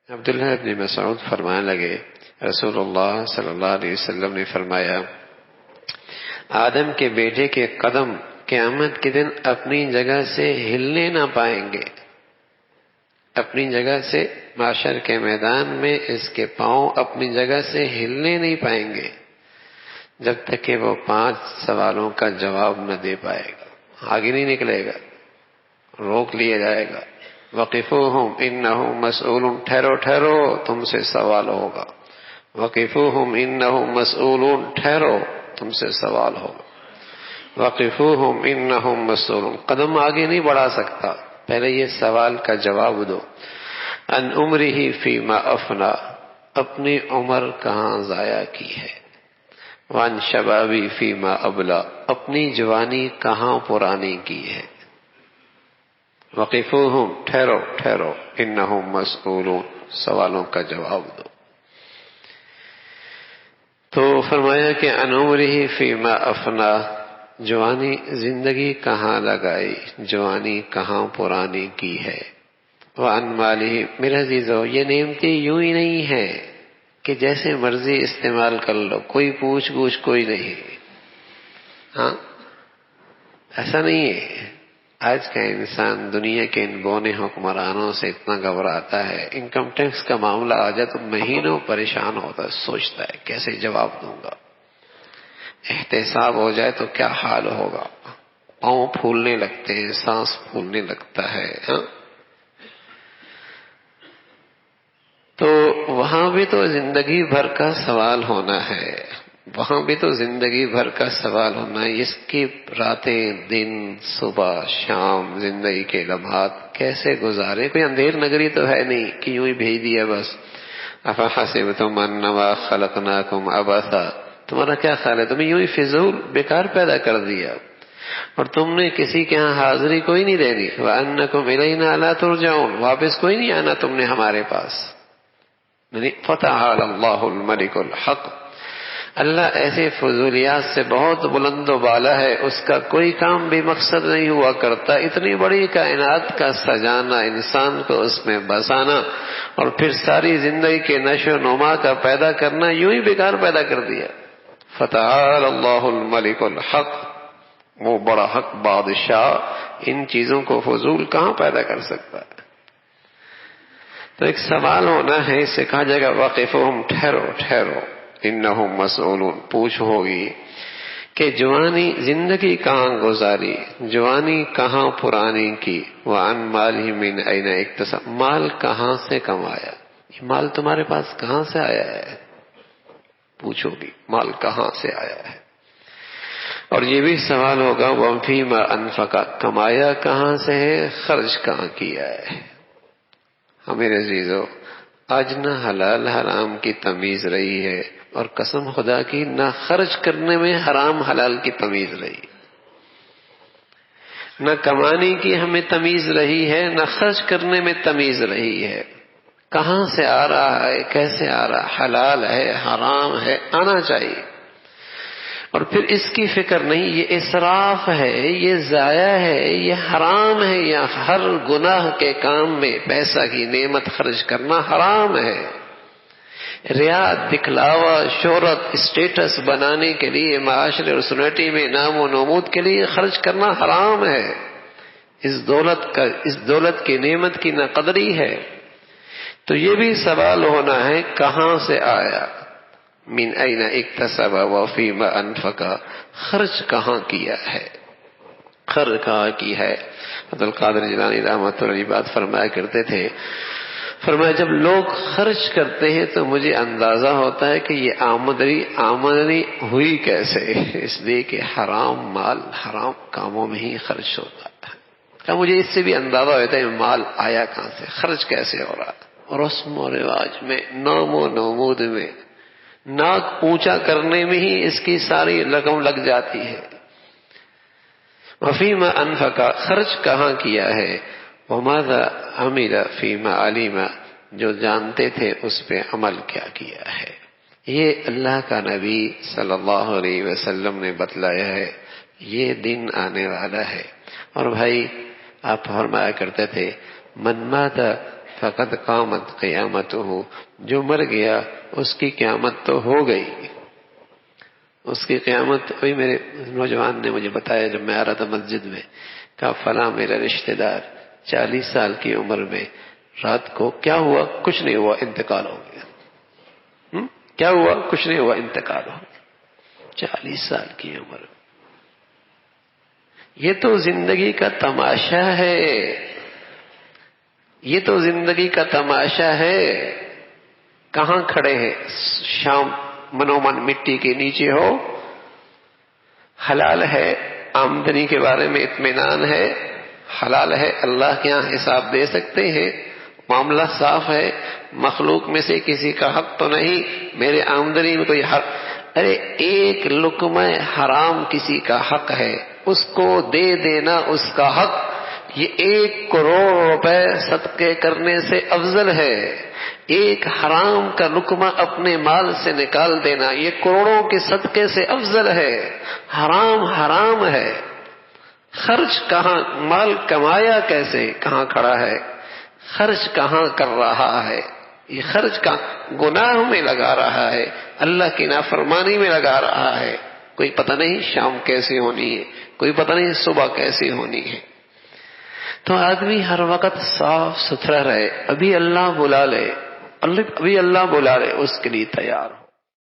عبداللہ ابن مسعود فرمانے لگے رسول اللہ صلی اللہ علیہ وسلم نے فرمایا آدم کے بیٹے کے قدم قیامت کے دن اپنی جگہ سے ہلنے نہ پائیں گے، اپنی جگہ سے معاشر کے میدان میں اس کے پاؤں اپنی جگہ سے ہلنے نہیں پائیں گے جب تک کہ وہ 5 سوالوں کا جواب نہ دے پائے گا، آگے نہیں نکلے گا، روک لیا جائے گا۔ وقفوہم انہم مسئولون، ٹھہرو ٹھہرو تم سے سوال ہوگا، وقفوہم انہم مسئولون، ٹھہرو تم سے سوال ہوگا، وقفوہم انہم مسئولون، قدم آگے نہیں بڑھا سکتا، پہلے یہ سوال کا جواب دو۔ ان عمرہ فیما افنا، اپنی عمر کہاں ضائع کی ہے، وان شبابی فیما ابلا، اپنی جوانی کہاں پرانی کی ہے، وقفوہم، ٹھہرو ٹھہرو، انہم مسئولون، سوالوں کا جواب دو۔ تو فرمایا کہ ان عمرہ فیما افنا، جوانی زندگی کہاں لگائی، جوانی کہاں پرانی کی ہے، وان مالہ، میرے عزیزو یہ نعمتیں یوں ہی نہیں ہے کہ جیسے مرضی استعمال کر لو، کوئی پوچھ گوچھ کوئی نہیں، ہاں ایسا نہیں ہے۔ آج کا انسان دنیا کے ان بونے حکمرانوں سے اتنا گھبراتا ہے، انکم ٹیکس کا معاملہ آ جائے تو مہینوں پریشان ہوتا ہے، سوچتا ہے کیسے جواب دوں گا، احتساب ہو جائے تو کیا حال ہوگا، پاؤں پھولنے لگتے ہیں، سانس پھولنے لگتا ہے، ہاں۔ تو وہاں بھی تو زندگی بھر کا سوال ہونا ہے، وہاں بھی تو زندگی بھر کا سوال ہونا ہے، اس کی راتیں دن صبح شام زندگی کے لمحات کیسے گزارے، کوئی اندھیر نگری تو ہے نہیں کہ یوں ہی بھیج دیا بس۔ افحسبتم انما خلقناکم عبثا، تمہارا کیا خیال ہے تمہیں یوں ہی فضول بیکار پیدا کر دیا اور تم نے کسی کے ہاں حاضری کوئی نہیں دینی، وانکم الینا لا ترجعون، واپس کوئی نہیں آنا تم نے ہمارے پاس۔ فتعال اللہ الملک الحق، اللہ ایسے فضولیات سے بہت بلند و بالا ہے، اس کا کوئی کام بھی مقصد نہیں ہوا کرتا، اتنی بڑی کائنات کا سجانا، انسان کو اس میں بسانا اور پھر ساری زندگی کے نشو و نما کا پیدا کرنا، یوں ہی بیکار پیدا کر دیا۔ فتعال اللہ الملک الحق، وہ بڑا حق بادشاہ ان چیزوں کو فضول کہاں پیدا کر سکتا ہے۔ تو ایک سوال ہونا ہے، اس سے کہا جائے گا وقفہم، ٹھہرو ٹھہرو، انہم مسئولون، پوچھ ہوگی کہ جوانی زندگی کہاں گزاری، جوانی کہاں پرانی کی، وعن مالہ من این اکتسب، مال کہاں سے کمایا، یہ مال تمہارے پاس کہاں سے آیا ہے، پوچھو گی مال کہاں سے آیا ہے۔ اور یہ بھی سوال ہوگا وفیما انفقا، کمایا کہاں سے ہے، خرچ کہاں کیا ہے۔ میرے عزیزو، آج نہ حلال حرام کی تمیز رہی ہے، اور قسم خدا کی نہ خرچ کرنے میں حرام حلال کی تمیز رہی، نہ کمانے کی ہمیں تمیز رہی ہے، نہ خرچ کرنے میں تمیز رہی ہے۔ کہاں سے آ رہا ہے، کیسے آ رہا ہے، حلال ہے حرام ہے، آنا چاہیے، اور پھر اس کی فکر نہیں، یہ اسراف ہے، یہ ضائع ہے، یہ حرام ہے، یا ہر گناہ کے کام میں پیسہ کی نعمت خرچ کرنا حرام ہے۔ ریا، دکھلاوا، شہرت، اسٹیٹس بنانے کے لیے، معاشرے اور سوسائٹی میں نام و نمود کے لیے خرچ کرنا حرام ہے، اس دولت کی نعمت کی نہ قدری ہے۔ تو یہ بھی سوال ہونا ہے کہاں سے آیا، من این اکتسب وفیما انفقا، خرچ کہاں کیا ہے، خرچ کہاں کی ہے۔ عبدالقادر جیلانی رحمۃ اللہ علیہ بات فرمایا کرتے تھے، فرمایا جب لوگ خرچ کرتے ہیں تو مجھے اندازہ ہوتا ہے کہ یہ آمدنی ہوئی کیسے، اس لیے کہ حرام مال حرام کاموں میں ہی خرچ ہوتا ہے، کہ مجھے اس سے بھی اندازہ ہوتا ہے مال آیا کہاں سے، خرچ کیسے ہو رہا ہے، رسم و رواج میں، نام و نمود میں، ناک اونچا کرنے میں ہی اس کی ساری رقم لگ جاتی ہے۔ وفیما انفقا، خرچ کہاں کیا ہے، وماذا عمل فیما علم، جو جانتے تھے اس پہ عمل کیا ہے۔ یہ اللہ کا نبی صلی اللہ علیہ وسلم نے بتلایا ہے، یہ دن آنے والا ہے۔ اور بھائی آپ فرمایا کرتے تھے من مات فقد قامت قیامتہ، جو مر گیا اس کی قیامت تو ہو گئی. اس کی قیامت. ابھی میرے نوجوان نے مجھے بتایا جب میں آ رہا تھا مسجد میں، کہا فلاں میرا رشتہ دار 40 سال کی عمر میں رات کو کیا ہوا؟ کچھ نہیں ہوا، انتقال ہو گیا. کیا ہوا؟ کچھ نہیں ہوا، انتقال ہو گیا. 40 سال کی عمر. یہ تو زندگی کا تماشا ہے، یہ تو زندگی کا تماشا ہے. کہاں کھڑے ہیں؟ شام منومن مٹی کے نیچے ہو، حلال ہے، آمدنی کے بارے میں اطمینان ہے، حلال ہے، اللہ کے یہاں حساب دے سکتے ہیں، معاملہ صاف ہے، مخلوق میں سے کسی کا حق تو نہیں، میرے آمدنی میں کوئی حق. ارے ایک لقمہ حرام کسی کا حق ہے، اس کو دے دینا اس کا حق. یہ 1 کروڑ روپے صدقے کرنے سے افضل ہے. ایک حرام کا لقمہ اپنے مال سے نکال دینا یہ کروڑوں کے صدقے سے افضل ہے. حرام حرام ہے. خرچ کہاں؟ مال کمایا کیسے؟ کہاں کھڑا ہے؟ خرچ کہاں کر رہا ہے؟ یہ خرچ کا گناہ میں لگا رہا ہے، اللہ کی نافرمانی میں لگا رہا ہے. کوئی پتہ نہیں شام کیسی ہونی ہے، کوئی پتہ نہیں صبح کیسی ہونی ہے. تو آدمی ہر وقت صاف ستھرا رہے. ابھی اللہ بلا لے، ابھی اللہ بلا لے، اس کے لیے تیار ہو.